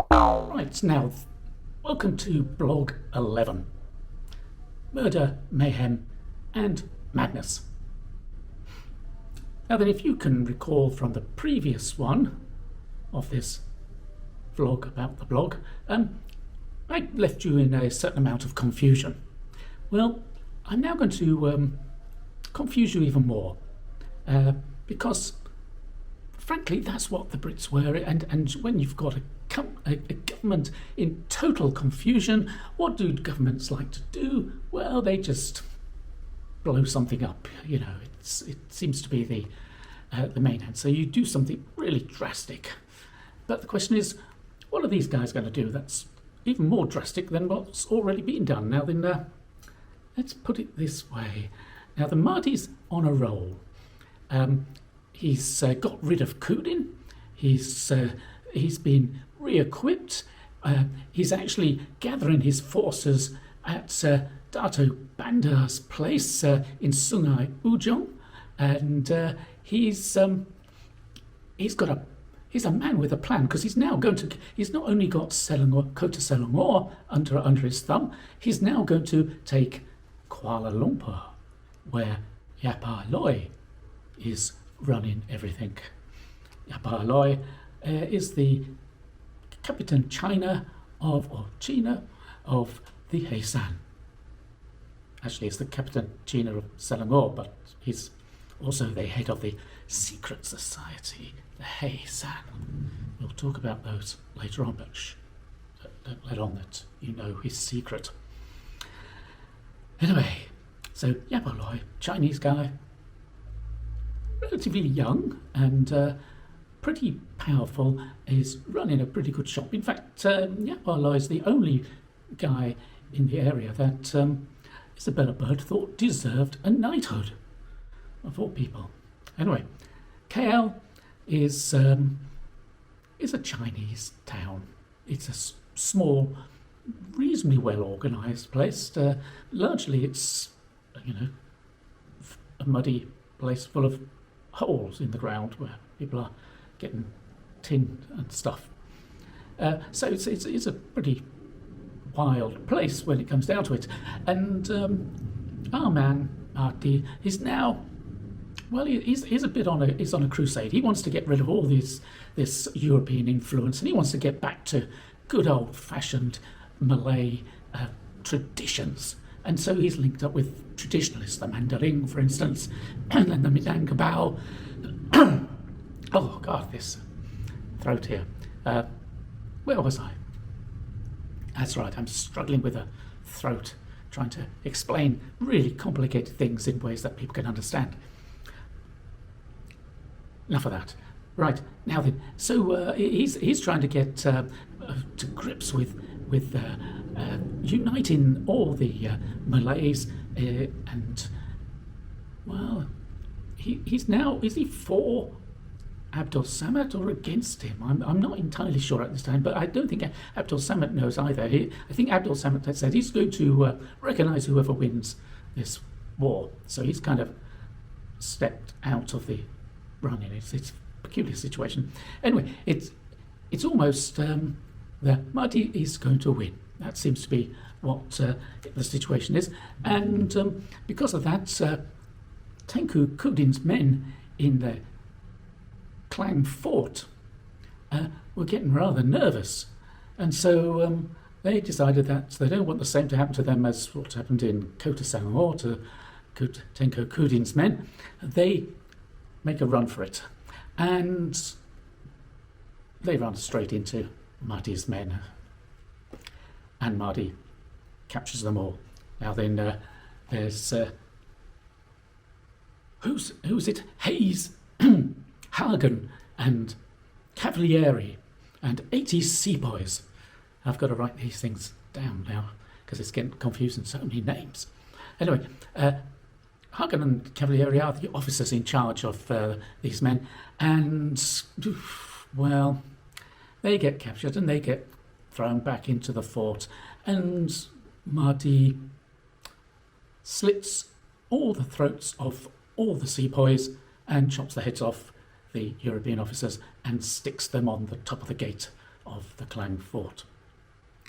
Right, now, welcome to blog 11. Murder, Mayhem and Madness. Now then, if you can recall from the previous one of this vlog about the blog, I left you in a certain amount of confusion. Well, I'm now going to confuse you even more, because frankly that's what the Brits were, and when you've got a government in total confusion, what do governments like to do? Well, they just blow something up. You know, it seems to be the main answer. You do something really drastic, but the question is, what are these guys going to do that's even more drastic than what's already been done? Now then, let's put it this way. Now the Mahdi's on a roll. He's got rid of Kudin. He's been re-equipped. He's actually gathering his forces at Dato Bandar's place in Sungai Ujong, and he's a man with a plan, because he's not only got Kota Selangor under his thumb, he's now going to take Kuala Lumpur, where Yapa Loy is running everything. Yapa Loy is the Capitan China of the Heisan. Actually, it's the Capitan China of Selangor, but he's also the head of the secret society, the Heisan. We'll talk about those later on, but don't let on that you know his secret. Anyway, so Yapa Loy, Chinese guy, relatively young and pretty powerful, is running a pretty good shop. In fact, Yapa Loy is the only guy in the area that Isabella Bird thought deserved a knighthood, of all people. Anyway, KL is a Chinese town. It's a small, reasonably well organised place. Largely, it's a muddy place full of holes in the ground where people are getting tin and stuff. So it's a pretty wild place when it comes down to it. And our man Marty is now, well, he's a bit on a crusade. He wants to get rid of all this European influence, and he wants to get back to good old-fashioned Malay traditions. And so he's linked up with traditionalists, the Mandarin, for instance, and then the Minangkabau. Oh, God, this throat here. Where was I? That's right, I'm struggling with a throat, trying to explain really complicated things in ways that people can understand. Enough of that. Right, now then, so he's trying to get to grips with uniting all the Malays, and, well, he's now, is he for Abdul Samad or against him? I'm not entirely sure at this time, but I don't think Abdul Samad knows either. I think Abdul Samad has said he's going to recognise whoever wins this war. So he's kind of stepped out of the running. It's a peculiar situation. Anyway, it's almost that Mahdi is going to win. That seems to be what the situation is. And because of that, Tengku Kudin's men in the Klang fort were getting rather nervous, and so they decided that they don't want the same to happen to them as what happened in Kota Selangor to Tengku Kudin's men. They make a run for it, and they run straight into Mahdi's men, and Mahdi captures them all. Now then, there's who's it? Hayes, Hagen, and Cavalieri, and 80 sepoys. I've got to write these things down now because it's getting confusing. So many names. Anyway, Hagen and Cavalieri are the officers in charge of these men, and well, they get captured and they get thrown back into the fort, and Mahdi slits all the throats of all the sepoys and chops the heads off the European officers and sticks them on the top of the gate of the Klang fort,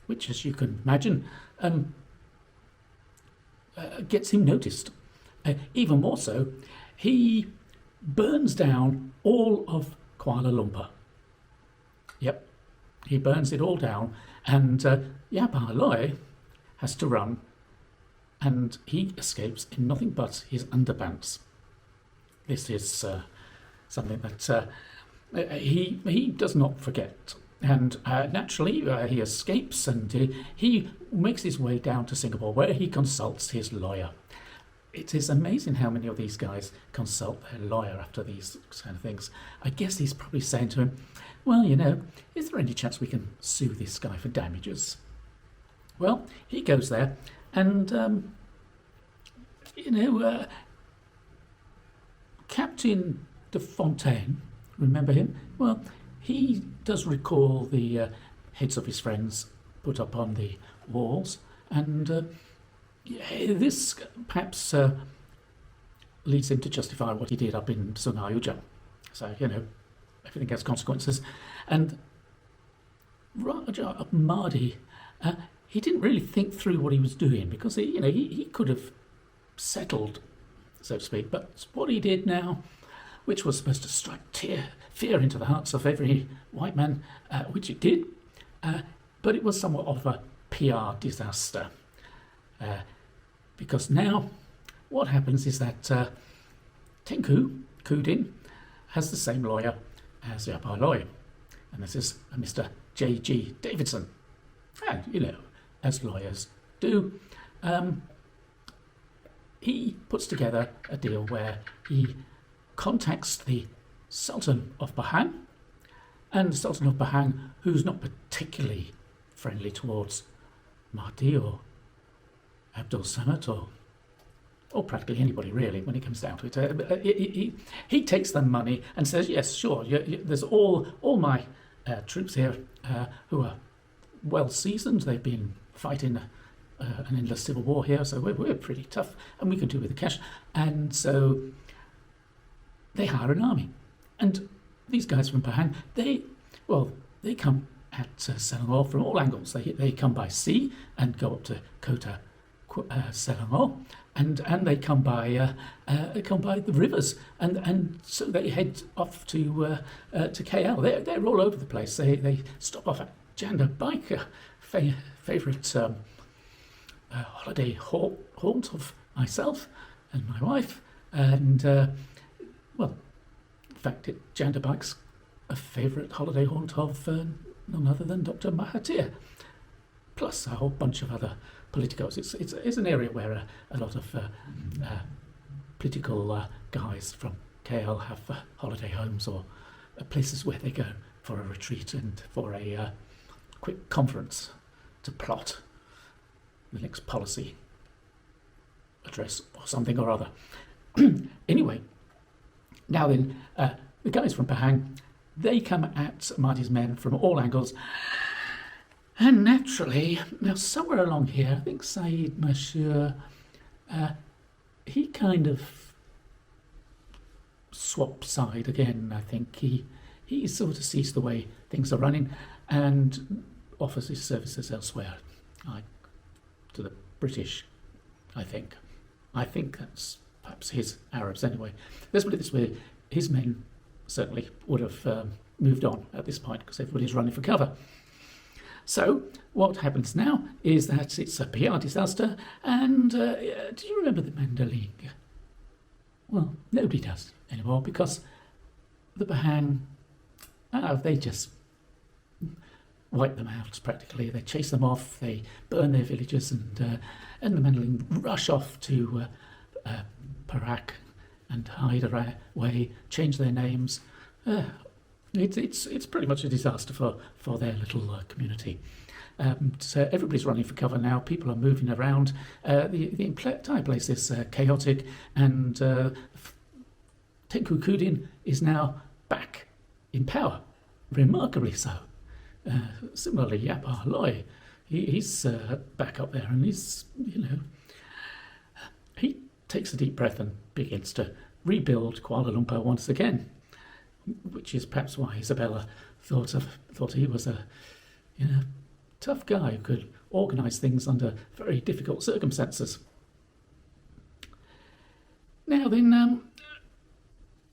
which, as you can imagine, gets him noticed. Even more so, he burns down all of Kuala Lumpur. Yep, he burns it all down, and Yap Ah Loy has to run, and he escapes in nothing but his underpants. This is something that he does not forget. And naturally, he escapes, and he makes his way down to Singapore, where he consults his lawyer. It is amazing how many of these guys consult their lawyer after these kind of things. I guess he's probably saying to him, well, you know, is there any chance we can sue this guy for damages? Well, he goes there, and, Captain de Fontaine, remember him? Well, he does recall the heads of his friends put up on the walls, and this perhaps leads him to justify what he did up in Sungai Ujung. So, you know, everything has consequences. And Raja Mahdi, he didn't really think through what he was doing, because he could have settled, so to speak. But what he did now, which was supposed to strike fear into the hearts of every white man, which it did, but it was somewhat of a PR disaster. Because now what happens is that Tengku Kudin has the same lawyer as Yap Ah Loy, and this is Mr. J.G. Davidson. And, you know, as lawyers do, he puts together a deal where he contacts the Sultan of Pahang, and the Sultan of Pahang, who's not particularly friendly towards Mahdi or Abdul Samad or practically anybody really when it comes down to it. He takes the money and says, yes, sure, there's all my troops here who are well seasoned. They've been fighting an endless civil war here, so we're pretty tough, and we can do with the cash. And so they hire an army, and these guys from Pahang, they come at Selangor from all angles. They come by sea and go up to Kota Selangor, and they come by the rivers, and so they head off to KL. They're all over the place. They stop off at Janda Bike, favourite holiday haunt of myself and my wife, and in fact, Janda Bike's a favourite holiday haunt of none other than Dr. Mahathir, plus a whole bunch of other politicos. It's an area where a lot of political guys from KL have holiday homes or places where they go for a retreat and for a quick conference to plot the next policy address or something or other. Anyway, now then, the guys from Pahang, they come at Mahdi's men from all angles. And naturally, now somewhere along here, I think Saeed Mashur, he kind of swapped side again. I think he sort of sees the way things are running and offers his services elsewhere, like to the British, I think. I think that's perhaps his Arabs anyway. Let's put it this way, his men certainly would have moved on at this point because everybody's running for cover. So what happens now is that it's a PR disaster, and do you remember the Mandaling? Well, nobody does anymore because the Pahang, they just wipe them out practically. They chase them off, they burn their villages, and the Mandaling rush off to Perak and hide away, change their names. It's pretty much a disaster for their little community. So everybody's running for cover now. People are moving around. The entire place is chaotic, and Tengku Kudin is now back in power, remarkably so. Similarly, Yap Ah Loy, he's back up there, and he's, he takes a deep breath and begins to rebuild Kuala Lumpur once again. which is perhaps why Isabella thought he was a tough guy who could organise things under very difficult circumstances. Now then,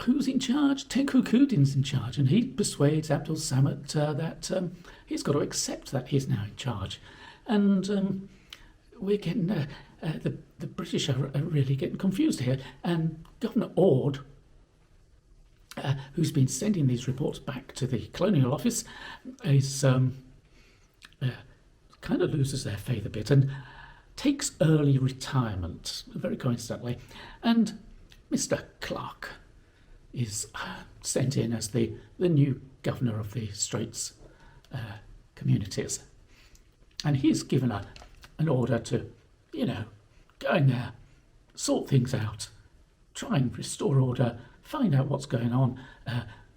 who's in charge? Tengku Kudin's in charge, and he persuades Abdul Samad that he's got to accept that he's now in charge. And we're getting, the British are really getting confused here. And Governor Ord, who's been sending these reports back to the Colonial Office, is kind of loses their faith a bit and takes early retirement, very coincidentally. And Mr. Clark is sent in as the new governor of the Straits communities. And he's given an order to, go in there, sort things out, try and restore order, find out what's going on,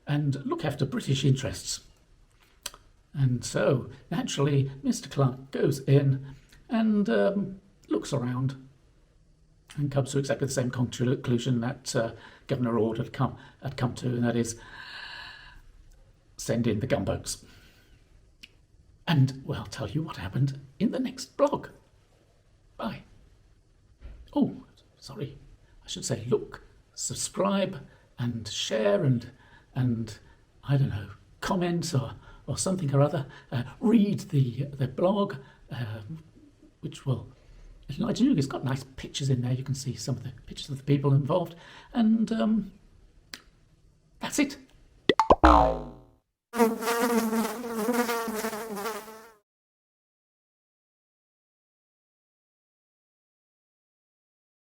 and look after British interests. And so, naturally, Mr. Clark goes in and looks around and comes to exactly the same conclusion that Governor Ord had come to, and that is send in the gunboats. And, well, I'll tell you what happened in the next blog. Bye. Oh, sorry. I should say, look, subscribe and share and I don't know, comment or something or other. Read the blog, which will enlighten you. It's got nice pictures in there. You can see some of the pictures of the people involved. And that's it.